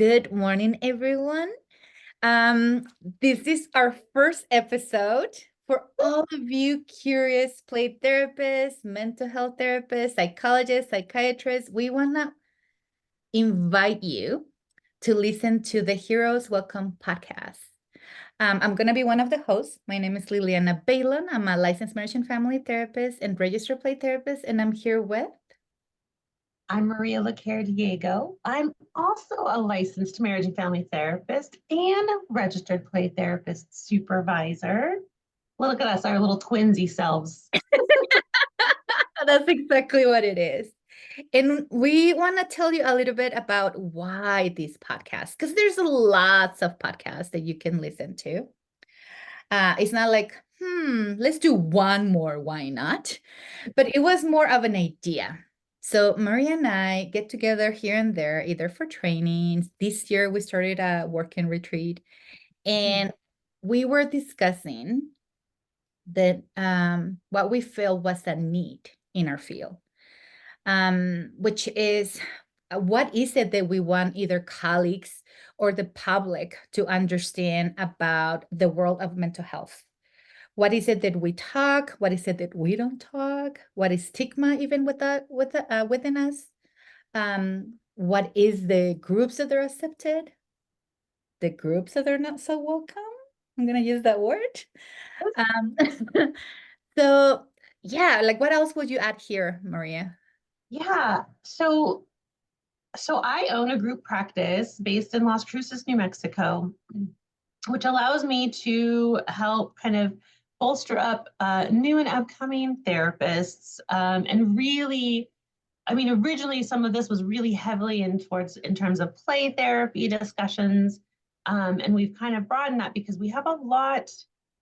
Good morning, everyone. Um, this is our first episode for all of you curious play therapists, mental health therapists, psychologists, psychiatrists. We want to invite you to listen to the Heroes Welcome podcast. I'm going to be one of the hosts. My name is Liliana Baylon. I'm a licensed marriage and family therapist and registered play therapist, and I'm here with I'm Maria Laquerre-Diego. I'm also a licensed marriage and family therapist and a registered play therapist supervisor. Look at us, our little twinsy selves. That's exactly what it is. And we want to tell you a little bit about why these podcasts, because there's lots of podcasts that you can listen to. It's not like, let's do one more, why not? But it was more of an idea. So Maria and I get together here and there, either for trainings. This year we started a work-in retreat, and we were discussing that what we feel was a need in our field, which is what is it that we want either colleagues or the public to understand about the world of mental health? What is it that we talk? What is it that we don't talk? What is stigma even within us? What is the groups that are accepted? The groups that are not so welcome? I'm gonna use that word. Um, so yeah, like what else would you add here, Maria? Yeah, so I own a group practice based in Las Cruces, New Mexico, which allows me to help kind of bolster up new and upcoming therapists. And really, I mean, originally some of this was really heavily in terms of play therapy discussions. And we've kind of broadened that because we have a lot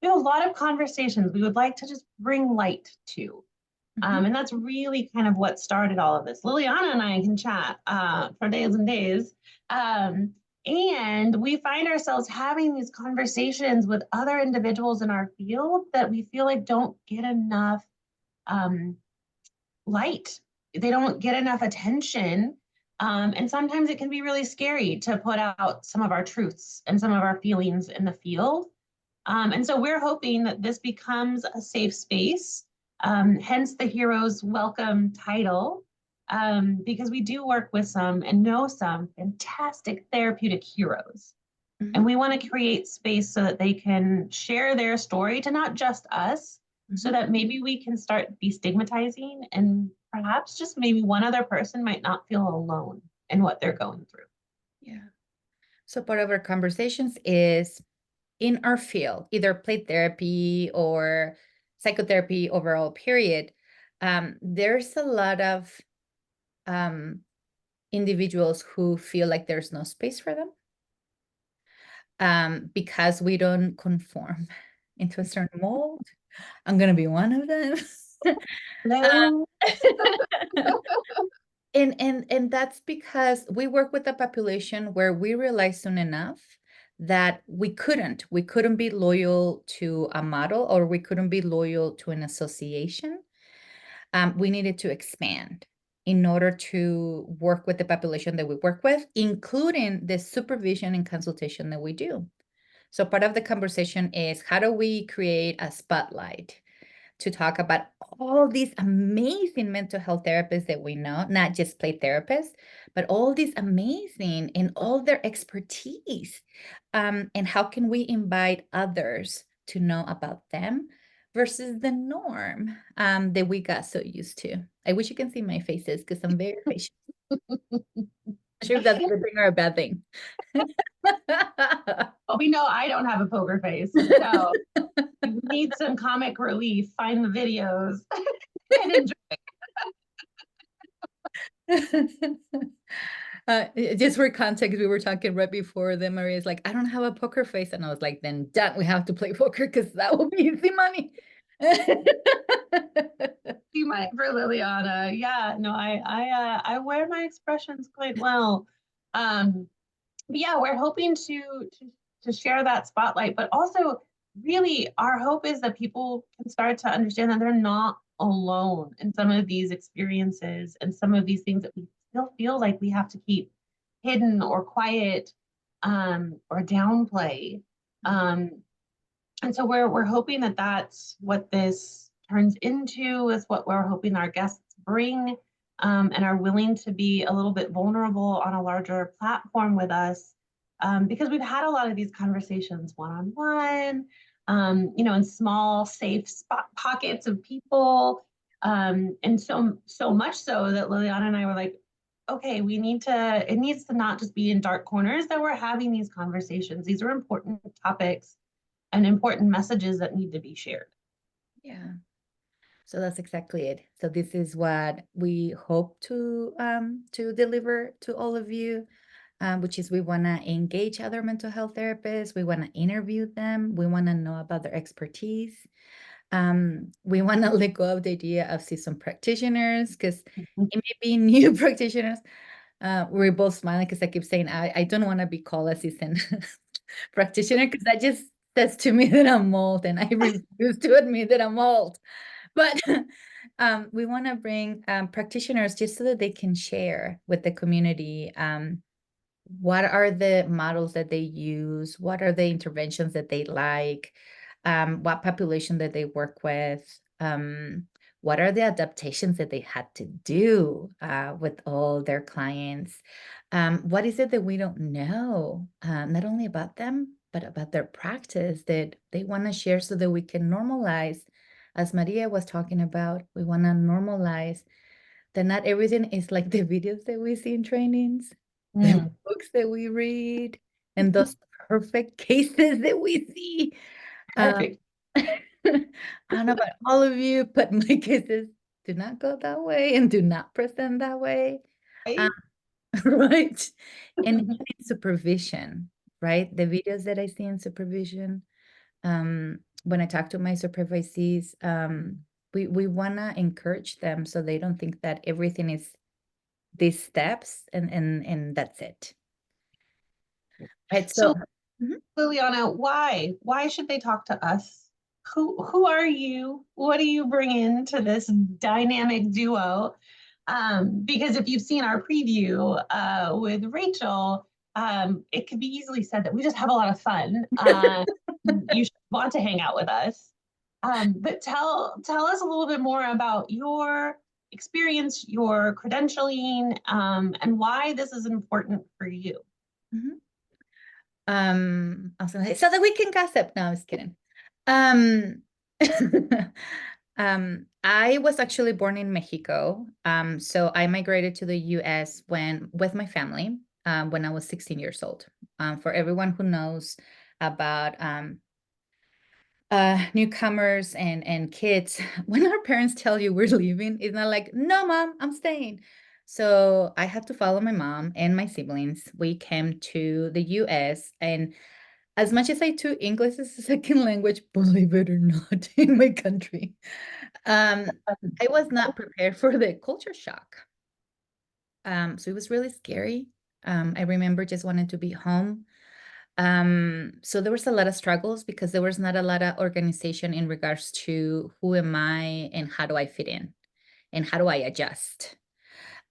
of conversations we would like to just bring light to. And that's really kind of what started all of this. Liliana and I can chat for days and days. And we find ourselves having these conversations with other individuals in our field that we feel like don't get enough light. They don't get enough attention. And sometimes it can be really scary to put out some of our truths and some of our feelings in the field. And so we're hoping that this becomes a safe space, hence the Heroes Welcome title, because we do work with some and know some fantastic therapeutic heroes. And we want to create space so that they can share their story to not just us, so that maybe we can start destigmatizing and perhaps just maybe one other person might not feel alone in what they're going through. Yeah. So part of our conversations is in our field, either play therapy or psychotherapy overall period. There's a lot of individuals who feel like there's no space for them because we don't conform into a certain mold. I'm going to be one of them. No. And that's because we work with a population where we realized soon enough that we couldn't be loyal to a model, or we couldn't be loyal to an association. We needed to expand in order to work with the population that we work with, including the supervision and consultation that we do. So part of the conversation is, how do we create a spotlight to talk about all these amazing mental health therapists that we know, not just play therapists, but all these amazing and all their expertise. And how can we invite others to know about them versus the norm that we got so used to? I wish you can see my faces because I'm very patient. I'm sure if that's a good thing or a bad thing. Well, we know I don't have a poker face. So you need some comic relief, find the videos and enjoy. Just for context, we were talking right before the Maria's like, I don't have a poker face. And I was like, then done, we have to play poker because that will be easy money. You might for Liliana. Yeah, no, I wear my expressions quite well. But yeah, we're hoping to share that spotlight, but also really our hope is that people can start to understand that they're not alone in some of these experiences and some of these things that we still feel like we have to keep hidden or quiet, or downplay. Um, and so we're hoping that that's what this turns into, is what we're hoping our guests bring, and are willing to be a little bit vulnerable on a larger platform with us, because we've had a lot of these conversations one-on-one, in small, safe pockets of people, and so much so that Liliana and I were like, okay, it needs to not just be in dark corners that we're having these conversations. These are important topics and important messages that need to be shared. Yeah. So that's exactly it. So this is what we hope to deliver to all of you, which is we want to engage other mental health therapists. We want to interview them. We want to know about their expertise. We want to let go of the idea of seasoned practitioners because it may be new practitioners. We're both smiling because I keep saying I don't want to be called a seasoned practitioner because that just says to me that I'm old, and I refuse to admit that I'm old. But we want to bring practitioners just so that they can share with the community what are the models that they use, what are the interventions that they like, what population that they work with, what are the adaptations that they had to do with all their clients, what is it that we don't know, not only about them, but about their practice that they want to share so that we can normalize, as Maria was talking about, we want to normalize that not everything is like the videos that we see in trainings, the Mm. books that we read, and those perfect cases that we see. Um, Perfect. I don't know about all of you, but my cases do not go that way and do not present that way. Um, Right? right? And even in supervision, right? The videos that I see in supervision, when I talk to my supervisees, we want to encourage them so they don't think that everything is these steps and that's it. Right. So So, Liliana, why? Why should they talk to us? Who are you? What do you bring into this dynamic duo? Because if you've seen our preview with Rachel, it could be easily said that we just have a lot of fun. You should want to hang out with us. But tell us a little bit more about your experience, your credentialing, and why this is important for you. mhm. I was gonna say so that we can gossip. No, I was kidding. Um, I was actually born in Mexico. So I migrated to the US with my family, when I was 16 years old. For everyone who knows about newcomers and kids, when our parents tell you we're leaving, it's not like, no, mom, I'm staying. So I had to follow my mom and my siblings. We came to the US, and as much as I took English as a second language, believe it or not, in my country, um, I was not prepared for the culture shock. So it was really scary. I remember just wanting to be home. So there was a lot of struggles because there was not a lot of organization in regards to who am I and how do I fit in and how do I adjust.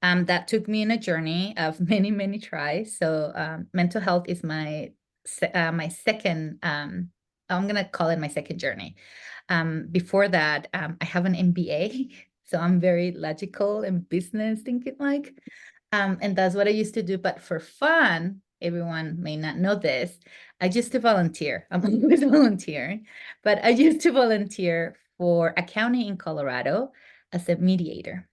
That took me in a journey of many, many tries. So mental health is my second. I'm gonna call it my second journey. Before that, I have an MBA, so I'm very logical and business thinking like. And that's what I used to do. But for fun, everyone may not know this. I used to volunteer. I'm always volunteering, but I used to volunteer for a county in Colorado as a mediator.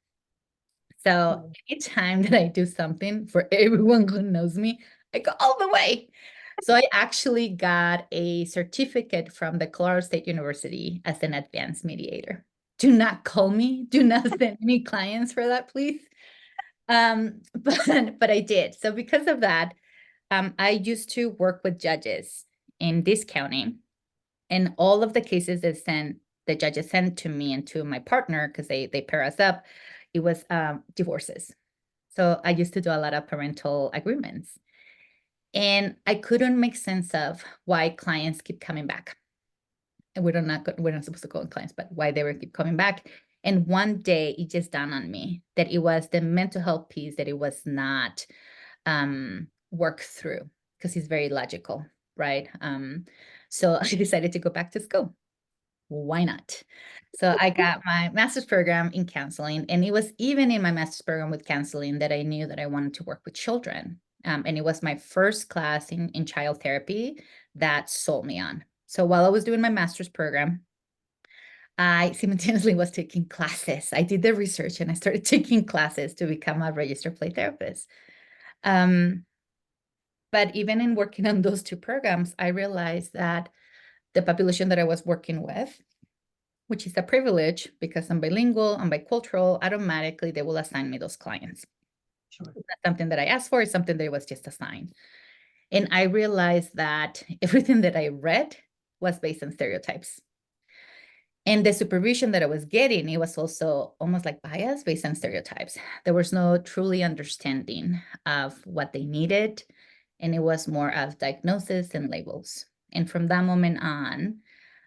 So anytime that I do something for everyone who knows me, I go all the way. So I actually got a certificate from the Colorado State University as an advanced mediator. Do not call me. Do not send me clients for that, please. But I did. So because of that, I used to work with judges in this county, and all of the cases that the judges sent to me and to my partner, because they pair us up, it was divorces. So I used to do a lot of parental agreements. And I couldn't make sense of why clients keep coming back. And we're not supposed to call them clients, but why they were keep coming back. And one day it just dawned on me that it was the mental health piece that it was not work through because he's very logical, right? So I decided to go back to school. Why not? So I got my master's program in counseling, and it was even in my master's program with counseling that I knew that I wanted to work with children. And it was my first class in child therapy that sold me on. So while I was doing my master's program, I simultaneously was taking classes. I did the research and I started taking classes to become a registered play therapist. Um, but even in working on those two programs, I realized that the population that I was working with, which is a privilege because I'm bilingual, I'm bicultural, automatically they will assign me those clients. Sure. It's not something that I asked for, it's something that was just assigned. And I realized that everything that I read was based on stereotypes. And the supervision that I was getting, it was also almost like bias based on stereotypes. There was no truly understanding of what they needed. And it was more of diagnosis and labels. And from that moment on,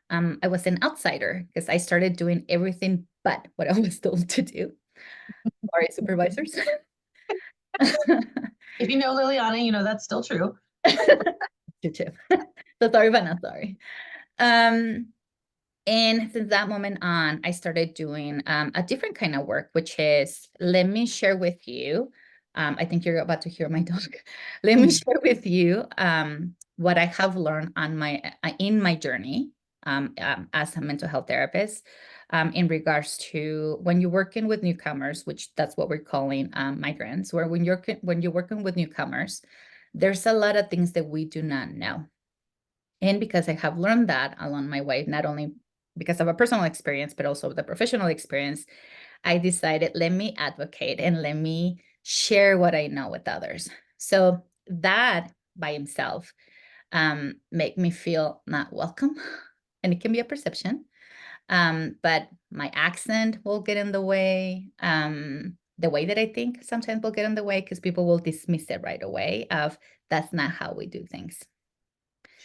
I was an outsider because I started doing everything but what I was told to do. Sorry, supervisors. If you know Liliana, you know that's still true. So sorry, but not sorry. And since that moment on, I started doing a different kind of work, which is let me share with you. I think you're about to hear my dog. Let me share with you what I have learned on my in my journey as a mental health therapist in regards to when you're working with newcomers, which that's what we're calling migrants, where when you're working with newcomers, there's a lot of things that we do not know. And because I have learned that along my way, not only because of a personal experience, but also the professional experience, I decided, let me advocate and let me share what I know with others. So that by himself make me feel not welcome. And it can be a perception. But my accent will get in the way. The way that I think sometimes will get in the way because people will dismiss it right away of that's not how we do things.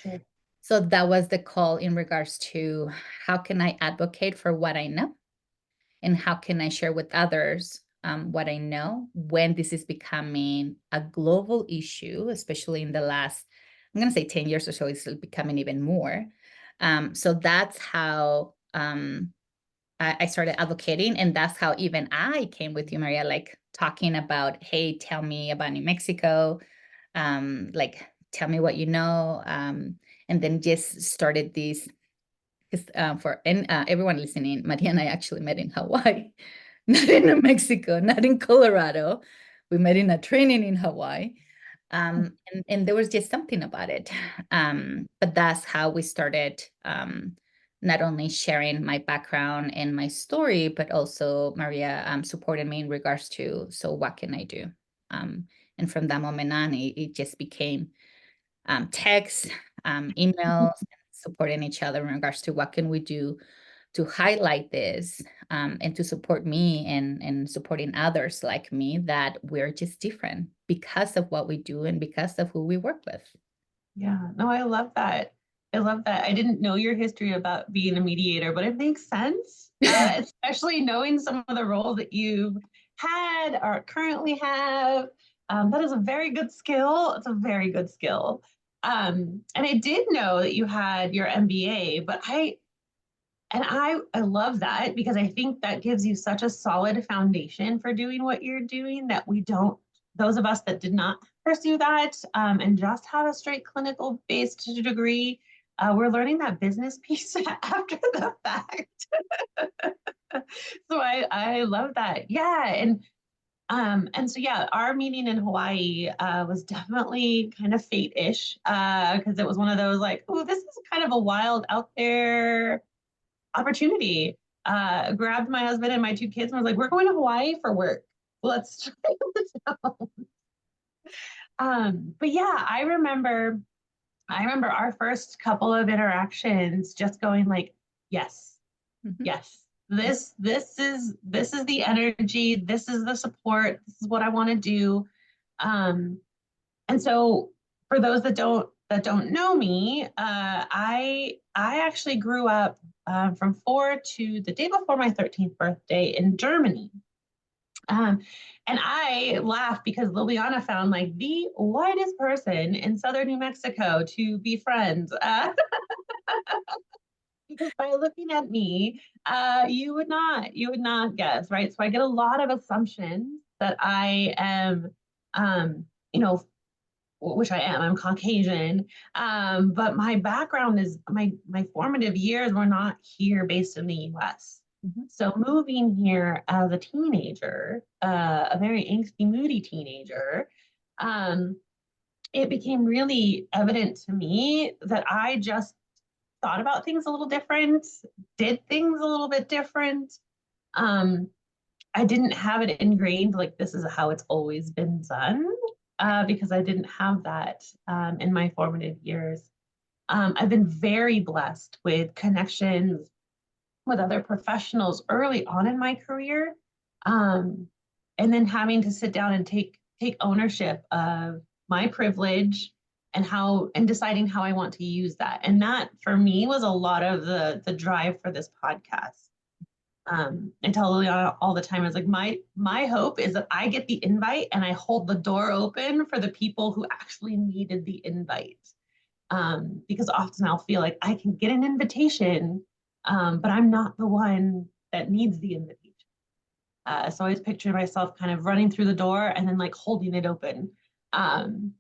Sure. So that was the call in regards to how can I advocate for what I know and how can I share with others what I know when this is becoming a global issue, especially in the last, I'm going to say 10 years or so, it's becoming even more. So that's how I started advocating. And that's how even I came with you, Maria, like talking about, hey, tell me about New Mexico. Like, tell me what you know. And then just started this because everyone listening, Maria and I actually met in Hawaii, not in New Mexico, not in Colorado. We met in a training in Hawaii. And there was just something about it. But that's how we started not only sharing my background and my story, but also Maria supported me in regards to, so what can I do? And from that moment on, it just became texts, emails, supporting each other in regards to what can we do to highlight this and to support me and supporting others like me that we're just different because of what we do and because of who we work with. Yeah, no, I love that. I love that. I didn't know your history about being a mediator, but it makes sense, especially knowing some of the roles that you've had or currently have. That is a very good skill. It's a very good skill. And I did know that you had your MBA, but I love that because I think that gives you such a solid foundation for doing what you're doing that we don't, those of us that did not pursue that and just have a straight clinical based degree, we're learning that business piece after the fact. So I love that. Yeah. And so yeah, our meeting in Hawaii was definitely kind of fate-ish because it was one of those like, oh, this is kind of a wild out there opportunity. Grabbed my husband and my two kids and was like, we're going to Hawaii for work. Let's try this out. But yeah, I remember our first couple of interactions just going like, yes, yes, this is the energy, this is the support, this is what I want to do. Um, and so for those that don't know me, I actually grew up from 4 to the day before my 13th birthday in Germany. Um, and I laugh because Liliana found like the whitest person in southern New Mexico to be friends. Because by looking at me, you would not guess, right? So I get a lot of assumptions that I am, you know, which I am. I'm Caucasian, but my background is my formative years were not here, based in the U.S. Mhm. So moving here as a teenager, a very angsty, moody teenager, um, it became really evident to me that I just thought about things a little different, did things a little bit different. Um, I didn't have it ingrained like this is how it's always been done, because I didn't have that in my formative years. I've been very blessed with connections with other professionals early on in my career, um, and then having to sit down and take ownership of my privilege and how and deciding how I want to use that. And that for me was a lot of the drive for this podcast. I tell Liliana all the time, is like my hope is that I get the invite and I hold the door open for the people who actually needed the invite. Because often I'll feel like I can get an invitation, but I'm not the one that needs the invitation. So I always picture myself kind of running through the door and then like holding it open. Um,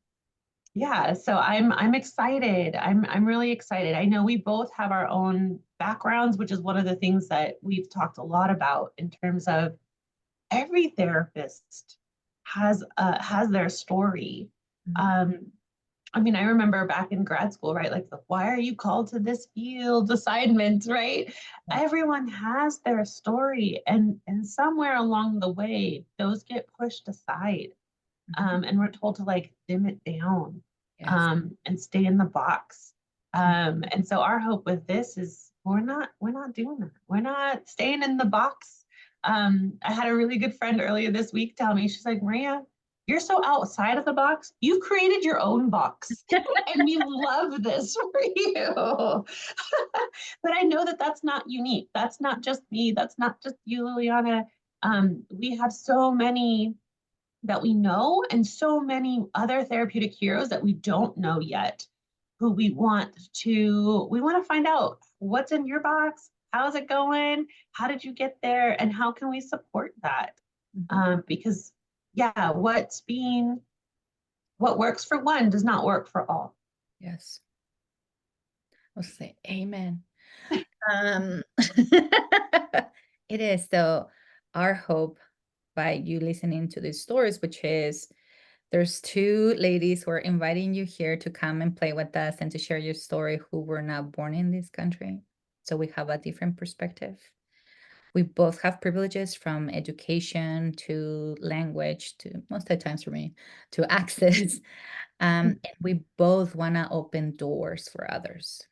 yeah, so I'm excited. I'm really excited. I know we both have our own backgrounds, which is one of the things that we've talked a lot about in terms of every therapist has their story. Mhm. Um, I mean, I remember back in grad school, right? Like, why are you called to this field assignment, right? Yeah. Everyone has their story, and somewhere along the way, those get pushed aside, Mhm. and we're told to like dim it down, Yes. and stay in the box. And so our hope with this is we're not doing that. We're not staying in the box. I had a really good friend earlier this week tell me, she's like, Maria, you're so outside of the box. You've created your own box. And we love this for you. But I know that that's not unique. That's not just me. That's not just you, Liliana. We have so many that we know and so many other therapeutic heroes that we don't know yet, who we want to find out what's in your box, how's it going, how did you get there, and how can we support that. Mhm. Because yeah, what works for one does not work for all. Yes. I'll say amen. It is. So our hope by you listening to these stories, which is there's two ladies who are inviting you here to come and play with us and to share your story who were not born in this country. So we have a different perspective. We both have privileges from education to language to most of the times for me to access. And we both want to open doors for others.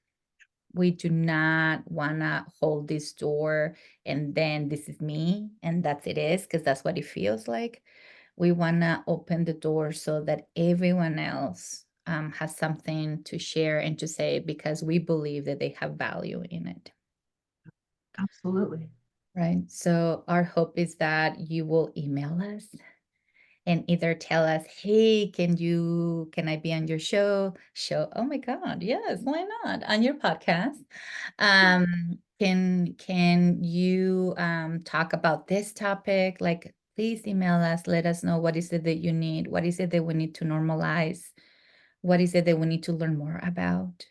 We do not want to hold this door and then this is me and that's it is because that's what it feels like. We want to open the door so that everyone else has something to share and to say because we believe that they have value in it. Absolutely. Right. So our hope is that you will email us and either tell us, hey, can I be on your show? Oh my God, yes, why not? On your podcast. Can you talk about this topic? Like, please email us, let us know what is it that you need, what is it that we need to normalize, what is it that we need to learn more about.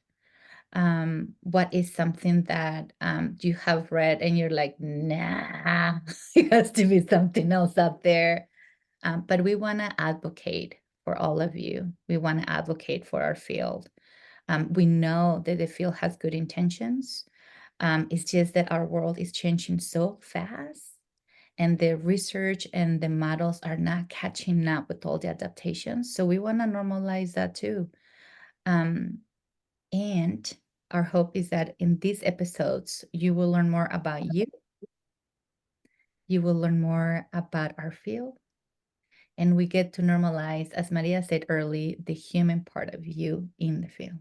What is something that you have read and you're like, nah, it has to be something else out there. But we want to advocate for all of you. We want to advocate for our field. We know that the field has good intentions. It's just that our world is changing so fast, and the research and the models are not catching up with all the adaptations. So we want to normalize that too. Um, and our hope is that in these episodes, you will learn more about you. You will learn more about our field. And we get to normalize, as Maria said early, the human part of you in the field.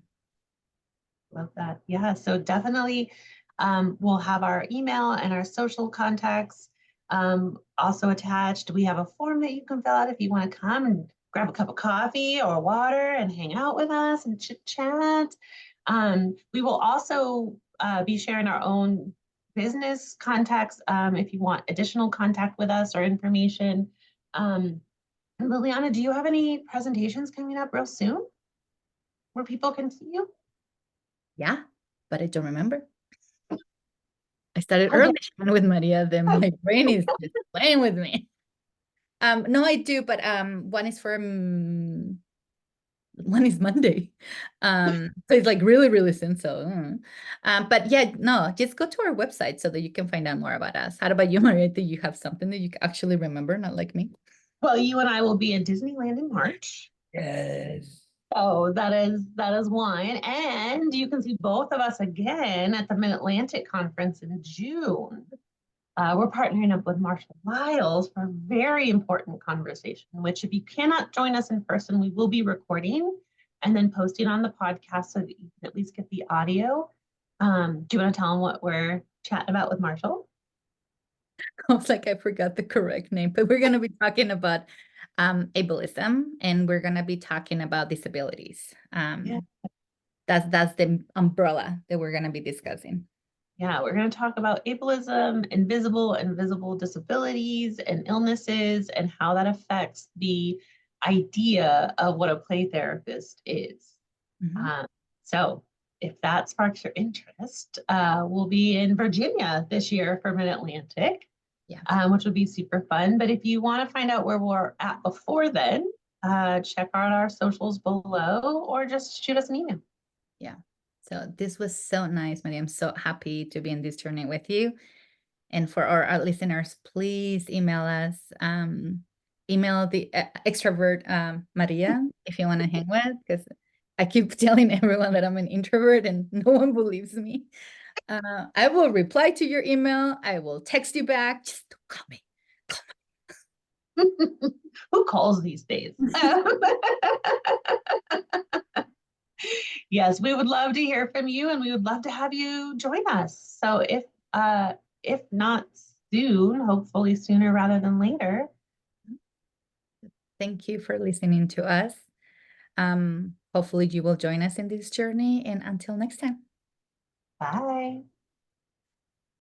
Love that. Yeah. So definitely, we'll have our email and our social contacts. Also attached, we have a form that you can fill out if you want to come and grab a cup of coffee or water and hang out with us and chit chat. We will also be sharing our own business contacts if you want additional contact with us or information. Liliana, do you have any presentations coming up real soon where people can see you? Yeah, but I don't remember. I started Oh, yeah. early with Maria, then my brain is just playing with me. No, I do, but one is for one is Monday. So it's like really, really soon. So, but yeah, no, just go to our website so that you can find out more about us. How about you, Maria? Do you have something that you actually remember, not like me? Well, you and I will be in Disneyland in March. Yes. Oh, that is one. And you can see both of us again at the Mid-Atlantic Conference in June. We're partnering up with Marshall Miles for a very important conversation, which if you cannot join us in person, we will be recording and then posting on the podcast so that you can at least get the audio. Do you want to tell them what we're chatting about with Marshall? I was like, I forgot the correct name, but we're going to be talking about ableism, and we're going to be talking about disabilities. Yeah. That's the umbrella that we're going to be discussing. Yeah, we're going to talk about ableism, invisible and visible disabilities and illnesses and how that affects the idea of what a play therapist is. Mhm. Um, so if that sparks your interest, we'll be in Virginia this year for Mid-Atlantic, Yeah. which will be super fun. But if you want to find out where we're at before then, check out our socials below or just shoot us an email. Yeah. So this was so nice, Maria. I'm so happy to be in this journey with you. And for our listeners, please email us. Email the extrovert Maria if you want to hang with, because I keep telling everyone that I'm an introvert and no one believes me. I will reply to your email. I will text you back. Just don't call me. Who calls these days? Yes, we would love to hear from you and we would love to have you join us. So if not soon, hopefully sooner rather than later. Thank you for listening to us. Hopefully you will join us in this journey. And until next time. Bye.